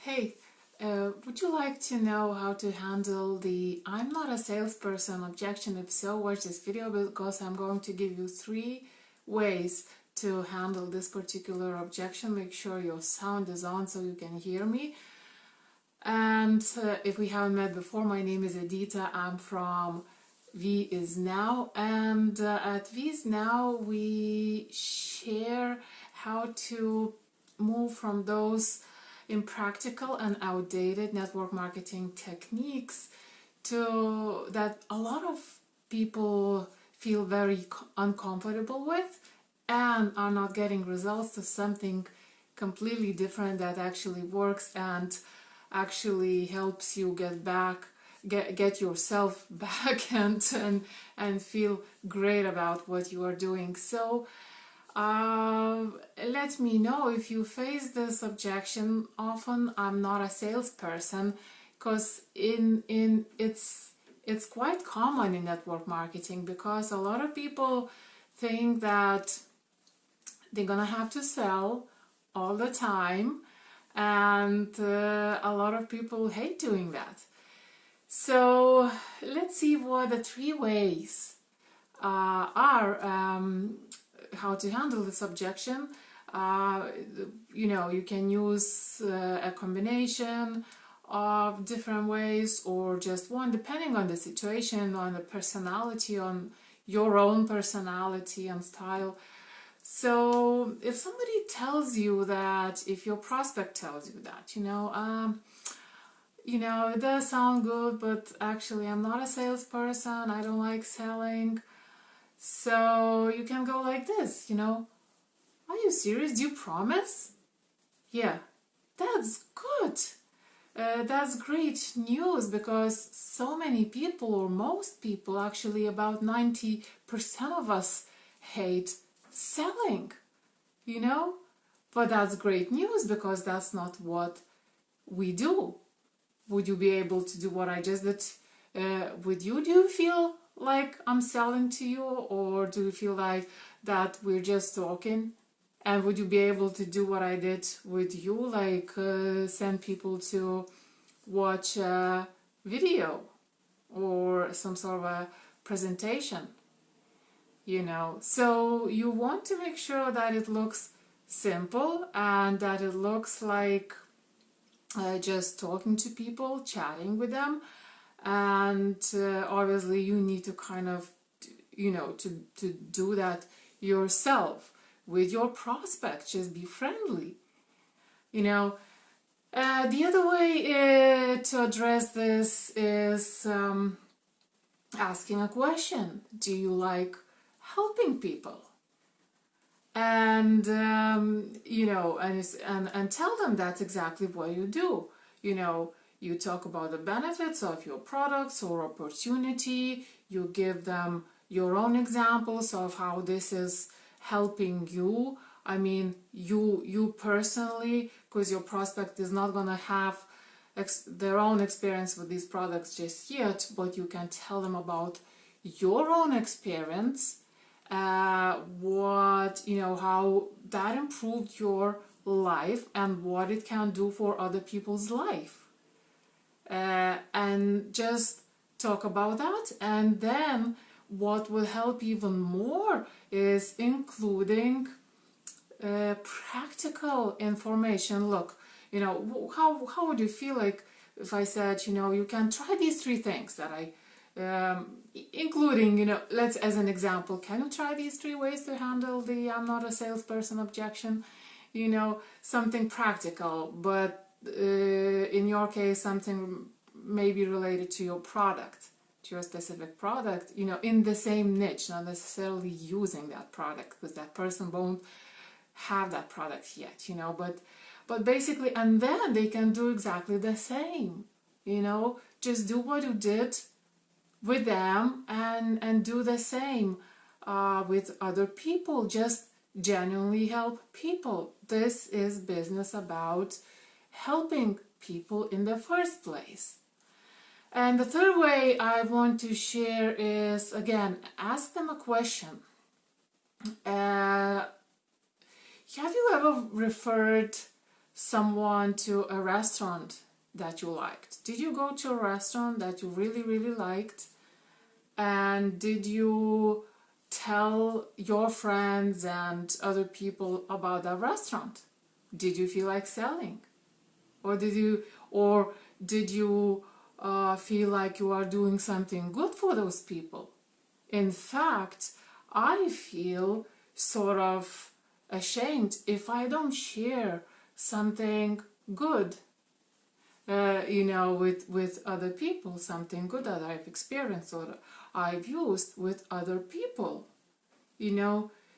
Hey, would you like to know how to handle the I'm not a salesperson objection? If so, watch this video because I'm going to give you 3 ways to handle this particular objection. Make sure your sound is on so you can hear me. And if we haven't met before, my name is Edita. I'm from VIE is Now, and at VIE is Now we share how to move from those impractical and outdated network marketing techniques to that a lot of people feel very uncomfortable with and are not getting results, to something completely different that actually works and actually helps you get yourself back and feel great about what you are doing. So let me know if you face this objection often. I'm not a salesperson, because it's quite common in network marketing, because a lot of people think that they're gonna have to sell all the time, and a lot of people hate doing that. So let's see what the 3 ways are how to handle this objection. You can use a combination of different ways or just one, depending on the situation, on the personality, on your own personality and style. So if somebody tells you that, if your prospect tells you that, it does sound good, but actually I'm not a salesperson, I don't like selling. So you can go like this, are you serious? Do you promise? Yeah, that's good. That's great news, because so many people, or most people, actually about 90% of us hate selling, But that's great news, because that's not what we do. Would you be able to do what I just did with you? Do you feel like I'm selling to you, or do you feel like that we're just talking? And would you be able to do what I did with you, like send people to watch a video or some sort of a presentation? So you want to make sure that it looks simple and that it looks like just talking to people, chatting with them. And obviously you need to kind of, to do that yourself with your prospect. Just be friendly. The other way to address this is asking a question. Do you like helping people? And and tell them that's exactly what you do. You talk about the benefits of your products or opportunity. You give them your own examples of how this is helping you. I mean, you personally, because your prospect is not going to have their own experience with these products just yet, but you can tell them about your own experience, how that improved your life and what it can do for other people's life. And just talk about that. And then what will help even more is including practical information. Look, how would you feel like if I said, you can try these 3 things that I including, let's, as an example, can you try these 3 ways to handle the I'm not a salesperson objection? Something practical, but in your case, something maybe related to your product, to your specific product, in the same niche, not necessarily using that product, because that person won't have that product yet, but basically, and then they can do exactly the same, just do what you did with them and do the same with other people. Just genuinely help people. This is business about helping people in the first place. And the 3rd way I want to share is, again, ask them a question. Have you ever referred someone to a restaurant that you liked? Did you go to a restaurant that you really, really liked? And did you tell your friends and other people about that restaurant? Did you feel like selling? Or did you feel like you are doing something good for those people? In fact, I feel sort of ashamed if I don't share something good, with other people, something good that I've experienced or I've used with other people,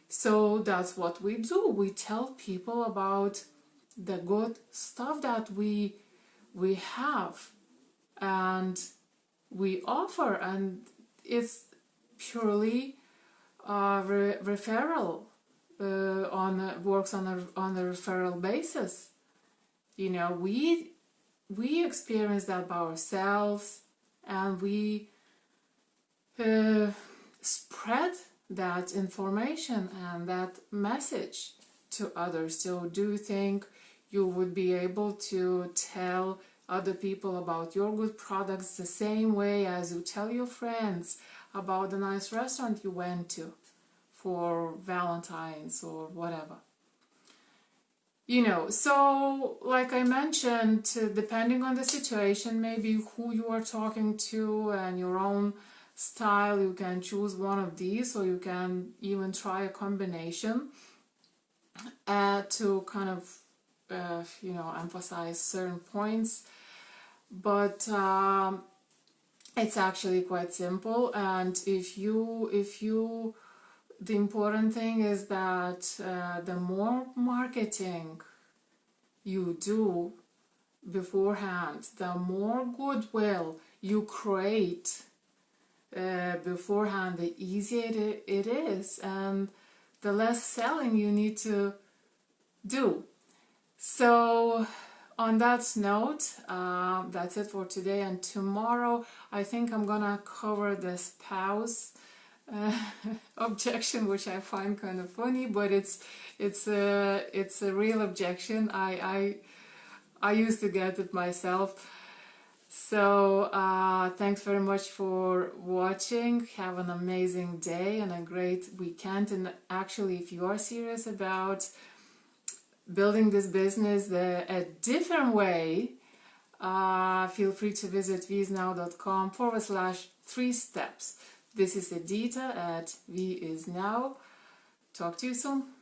So that's what we do. We tell people about the good stuff that we have and we offer, and it's purely referral, works on a referral basis. We experience that by ourselves, and we spread that information and that message to others. So do you think you would be able to tell other people about your good products the same way as you tell your friends about the nice restaurant you went to for Valentine's or whatever? So like I mentioned, depending on the situation, maybe who you are talking to and your own style, you can choose one of these, or you can even try a combination to kind of emphasize certain points. But it's actually quite simple, and the important thing is that the more marketing you do beforehand, the more goodwill you create beforehand, the easier it is, and the less selling you need to do. So on that note, that's it for today, and tomorrow I think I'm gonna cover the spouse objection, which I find kind of funny, but it's a real objection. I used to get it myself. So thanks very much for watching. Have an amazing day and a great weekend. And actually, if you are serious about building this business a different way, feel free to visit viisnow.com/3 steps. This is Edita at VIE is Now. Talk to you soon.